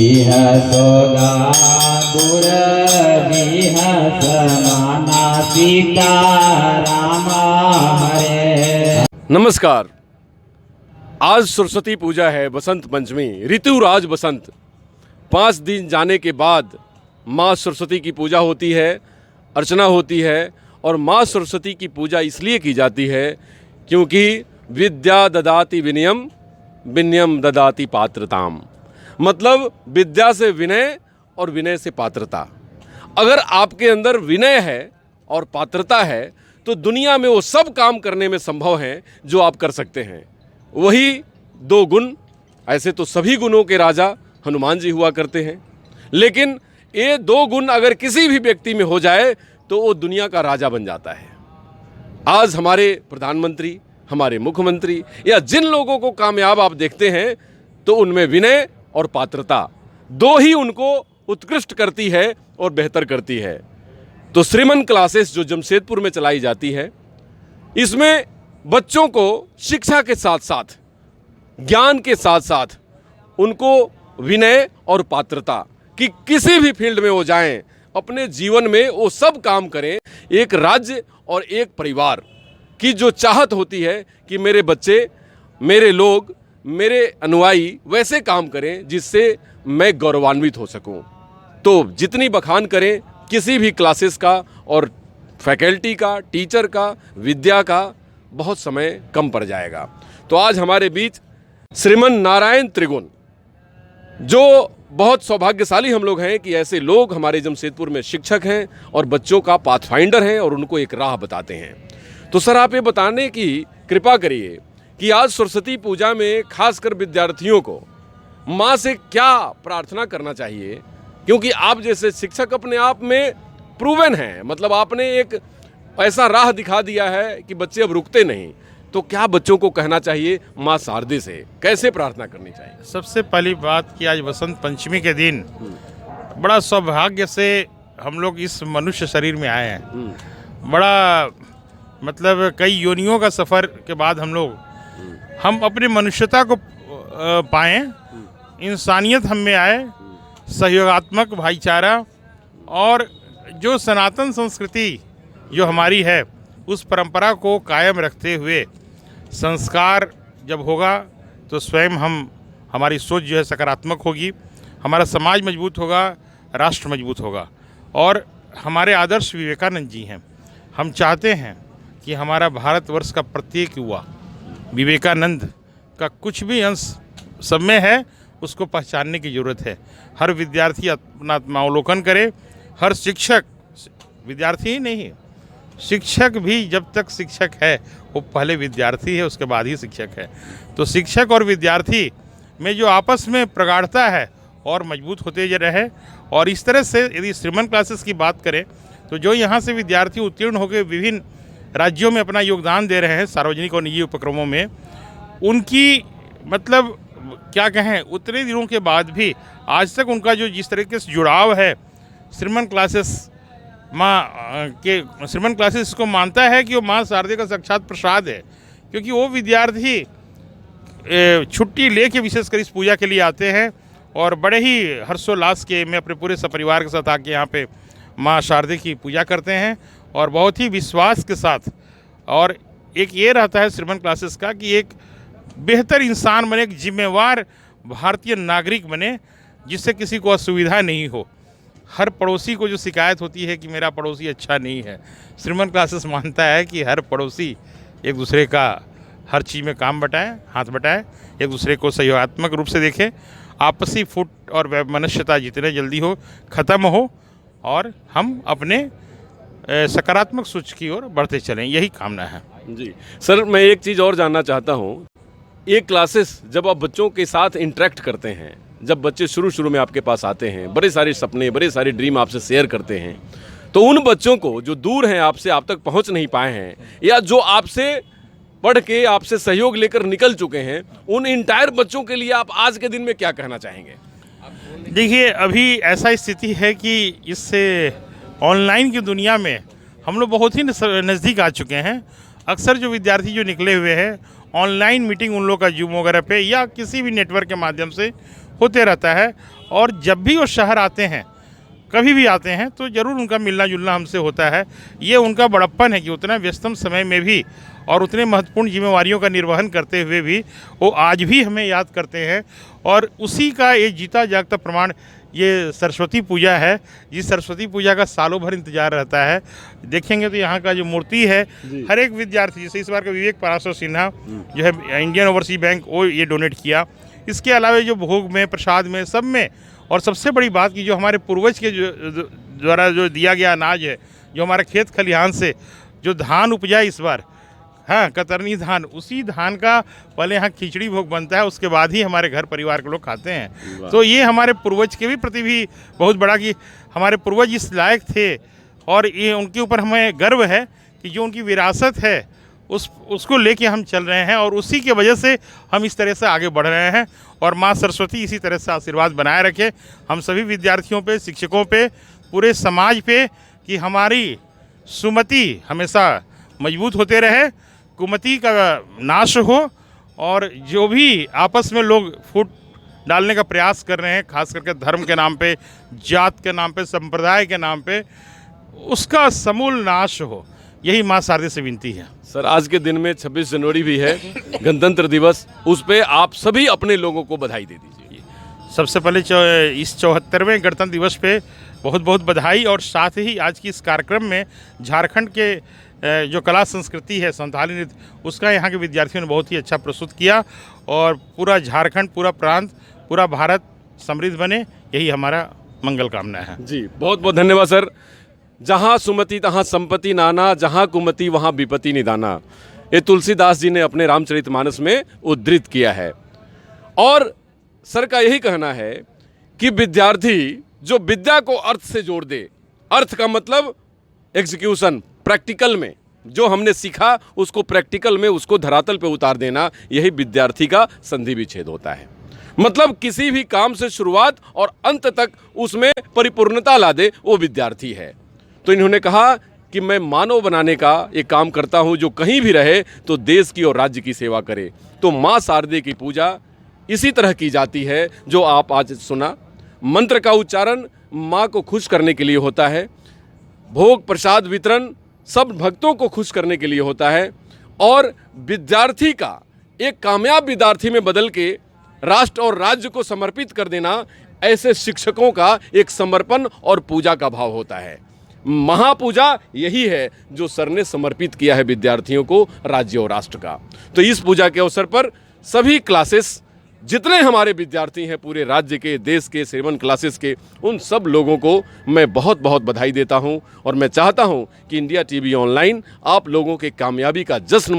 सोदा दूर समाना सीता रामा हरे। नमस्कार। आज सरस्वती पूजा है, बसंत पंचमी, ऋतुराज बसंत। 5 दिन जाने के बाद माँ सरस्वती की पूजा होती है, अर्चना होती है। और माँ सरस्वती की पूजा इसलिए की जाती है क्योंकि विद्या ददाति विनयम, विनयम ददाति पात्रताम। मतलब विद्या से विनय और विनय से पात्रता। अगर आपके अंदर विनय है और पात्रता है तो दुनिया में वो सब काम करने में संभव हैं जो आप कर सकते हैं। वही 2 गुण, ऐसे तो सभी गुणों के राजा हनुमान जी हुआ करते हैं, लेकिन ये 2 गुण अगर किसी भी व्यक्ति में हो जाए तो वो दुनिया का राजा बन जाता है। आज हमारे प्रधानमंत्री, हमारे मुख्यमंत्री या जिन लोगों को कामयाब आप देखते हैं तो उनमें विनय और पात्रता 2 ही उनको उत्कृष्ट करती है और बेहतर करती है। तो श्रीमन क्लासेस जो जमशेदपुर में चलाई जाती है, इसमें बच्चों को शिक्षा के साथ साथ, ज्ञान के साथ साथ उनको विनय और पात्रता कि किसी भी फील्ड में वो जाएं, अपने जीवन में वो सब काम करें। एक राज्य और एक परिवार की जो चाहत होती है कि मेरे बच्चे, मेरे लोग, मेरे अनुयायी वैसे काम करें जिससे मैं गौरवान्वित हो सकूं। तो जितनी बखान करें किसी भी क्लासेस का और फैकल्टी का, टीचर का, विद्या का, बहुत समय कम पड़ जाएगा। तो आज हमारे बीच श्रीमन नारायण त्रिगुण, जो बहुत सौभाग्यशाली हम लोग हैं कि ऐसे लोग हमारे जमशेदपुर में शिक्षक हैं और बच्चों का पाथफाइंडर हैं और उनको एक राह बताते हैं। तो सर, आप ये बताने की कृपा करिए कि आज सरस्वती पूजा में खासकर विद्यार्थियों को माँ से क्या प्रार्थना करना चाहिए, क्योंकि आप जैसे शिक्षक अपने आप में प्रूवन हैं। मतलब आपने एक ऐसा राह दिखा दिया है कि बच्चे अब रुकते नहीं। तो क्या बच्चों को कहना चाहिए माँ शारदे से कैसे प्रार्थना करनी चाहिए? सबसे पहली बात कि आज बसंत पंचमी के दिन बड़ा सौभाग्य से हम लोग इस मनुष्य शरीर में आए हैं। बड़ा मतलब कई योनियों का सफ़र के बाद हम अपनी मनुष्यता को पाएँ, इंसानियत हम में आए, सहयोगात्मक भाईचारा और जो सनातन संस्कृति जो हमारी है उस परंपरा को कायम रखते हुए संस्कार जब होगा तो स्वयं हमारी सोच जो है सकारात्मक होगी, हमारा समाज मजबूत होगा, राष्ट्र मजबूत होगा। और हमारे आदर्श विवेकानंद जी हैं। हम चाहते हैं कि हमारा भारतवर्ष का प्रत्येक युवा विवेकानंद का कुछ भी अंश सब में है, उसको पहचानने की ज़रूरत है। हर विद्यार्थी अपना आत्मावलोकन करे। हर शिक्षक, विद्यार्थी ही नहीं, शिक्षक भी जब तक शिक्षक है वो पहले विद्यार्थी है, उसके बाद ही शिक्षक है। तो शिक्षक और विद्यार्थी में जो आपस में प्रगाढ़ता है और मजबूत होते रहे। और इस तरह से यदि श्रीमन क्लासेस की बात करें तो जो यहाँ से विद्यार्थी उत्तीर्ण होकर विभिन्न राज्यों में अपना योगदान दे रहे हैं सार्वजनिक और निजी उपक्रमों में, उनकी मतलब क्या कहें, उतने दिनों के बाद भी आज तक उनका जो जिस तरीके से जुड़ाव है श्रीमन क्लासेस श्रीमन क्लासेस इसको मानता है कि वो माँ शारदे का साक्षात प्रसाद है। क्योंकि वो विद्यार्थी छुट्टी लेके विशेषकर इस पूजा के लिए आते हैं और बड़े ही हर्षोल्लास के में अपने पूरे सपरिवार के साथ आके यहाँ पे माँ शारदे की पूजा करते हैं और बहुत ही विश्वास के साथ। और एक ये रहता है श्रीमन क्लासेस का कि एक बेहतर इंसान बने, एक जिम्मेवार भारतीय नागरिक बने जिससे किसी को असुविधा नहीं हो। हर पड़ोसी को जो शिकायत होती है कि मेरा पड़ोसी अच्छा नहीं है, श्रीमन क्लासेस मानता है कि हर पड़ोसी एक दूसरे का हर चीज़ में काम बटाएं, हाथ बटाएं, एक दूसरे को सहयोगात्मक रूप से देखें, आपसी फुट और वैमनस्यता जितने जल्दी हो ख़त्म हो और हम अपने सकारात्मक सोच की ओर बढ़ते चलें, यही कामना है। जी सर, मैं एक चीज़ और जानना चाहता हूँ। ये क्लासेस जब आप बच्चों के साथ इंटरेक्ट करते हैं, जब बच्चे शुरू में आपके पास आते हैं, बड़े सारे सपने, बड़े सारे ड्रीम आपसे शेयर करते हैं, तो उन बच्चों को जो दूर हैं आपसे, आप तक पहुंच नहीं पाए हैं, या जो आपसे पढ़ के आपसे सहयोग लेकर निकल चुके हैं, उन इंटायर बच्चों के लिए आप आज के दिन में क्या कहना चाहेंगे? देखिए, अभी ऐसा स्थिति है कि इससे ऑनलाइन की दुनिया में हम लोग बहुत ही नज़दीक आ चुके हैं। अक्सर जो विद्यार्थी जो निकले हुए हैं ऑनलाइन मीटिंग उन लोग का जूम वगैरह पे या किसी भी नेटवर्क के माध्यम से होते रहता है। और जब भी वो शहर आते हैं, कभी भी आते हैं, तो ज़रूर उनका मिलना जुलना हमसे होता है। ये उनका बड़प्पन है कि उतना व्यस्तम समय में भी और उतने महत्वपूर्ण जिम्मेवारियों का निर्वहन करते हुए भी वो आज भी हमें याद करते हैं। और उसी का ये जीता जागता प्रमाण ये सरस्वती पूजा है। जिस सरस्वती पूजा का सालों भर इंतजार रहता है। देखेंगे तो यहाँ का जो मूर्ति है, हर एक विद्यार्थी, जैसे इस बार का विवेक पराशर सिन्हा जो है इंडियन ओवरसीज बैंक, वो ये डोनेट किया। इसके अलावा जो भोग में, प्रसाद में, सब में, और सबसे बड़ी बात कि जो हमारे पूर्वज के द्वारा जो दिया गया अनाज है, जो हमारे खेत खलिहान से जो धान उपजा इस बार, हाँ, कतरनी धान, उसी धान का पहले यहाँ खिचड़ी भोग बनता है, उसके बाद ही हमारे घर परिवार के लोग खाते हैं। तो ये हमारे पूर्वज के भी प्रति भी बहुत बड़ा कि हमारे पूर्वज इस लायक थे, और ये उनके ऊपर हमें गर्व है कि जो उनकी विरासत है उसको लेके हम चल रहे हैं, और उसी की वजह से हम इस तरह से आगे बढ़ रहे हैं। और माँ सरस्वती इसी तरह से आशीर्वाद बनाए रखे हम सभी विद्यार्थियों पे, शिक्षकों पे, पूरे समाज पे, कि हमारी सुमति हमेशा मजबूत होते रहे, कुमति का नाश हो, और जो भी आपस में लोग फूट डालने का प्रयास कर रहे हैं, खास करके धर्म के नाम पे, जात के नाम पे, संप्रदाय के नाम पे, उसका समूल नाश हो। यही माँ शारदे से विनती है। सर, आज के दिन में 26 जनवरी भी है, गणतंत्र दिवस, उस पे आप सभी अपने लोगों को बधाई दे दीजिए। सबसे पहले इस 74वें गणतंत्र दिवस पे बहुत बहुत बधाई, और साथ ही आज की इस कार्यक्रम में झारखंड के जो कला संस्कृति है, संथाली नृत्य, उसका यहाँ के विद्यार्थियों ने बहुत ही अच्छा प्रस्तुत किया। और पूरा झारखंड, पूरा प्रांत, पूरा भारत समृद्ध बने, यही हमारा मंगल कामना है। जी, बहुत बहुत धन्यवाद सर। जहाँ सुमति तहाँ संपत्ति नाना, जहाँ कुमति वहाँ विपत्ति निदाना, ये तुलसीदास जी ने अपने रामचरितमानस में उद्धृत किया है। और सर का यही कहना है कि विद्यार्थी जो विद्या को अर्थ से जोड़ दे, अर्थ का मतलब एग्जीक्यूशन, प्रैक्टिकल में जो हमने सीखा उसको प्रैक्टिकल में, उसको धरातल पे उतार देना, यही विद्यार्थी का संधि विच्छेद होता है। मतलब किसी भी काम से शुरुआत और अंत तक उसमें परिपूर्णता ला दे, वो विद्यार्थी है। तो इन्होंने कहा कि मैं मानव बनाने का एक काम करता हूं, जो कहीं भी रहे तो देश की और राज्य की सेवा करे। तो माँ शारदे की पूजा इसी तरह की जाती है, जो आप आज सुना। मंत्र का उच्चारण माँ को खुश करने के लिए होता है, भोग प्रसाद वितरण सब भक्तों को खुश करने के लिए होता है, और विद्यार्थी का एक कामयाब विद्यार्थी में बदल के राष्ट्र और राज्य को समर्पित कर देना, ऐसे शिक्षकों का एक समर्पण और पूजा का भाव होता है। महापूजा यही है जो सर ने समर्पित किया है विद्यार्थियों को, राज्य और राष्ट्र का। तो इस पूजा के अवसर पर सभी क्लासेस, जितने हमारे विद्यार्थी हैं पूरे राज्य के, देश के, 7 क्लासेस के, उन सब लोगों को मैं बहुत बहुत बधाई देता हूं। और मैं चाहता हूं कि इंडिया टीवी ऑनलाइन आप लोगों के कामयाबी का जश्न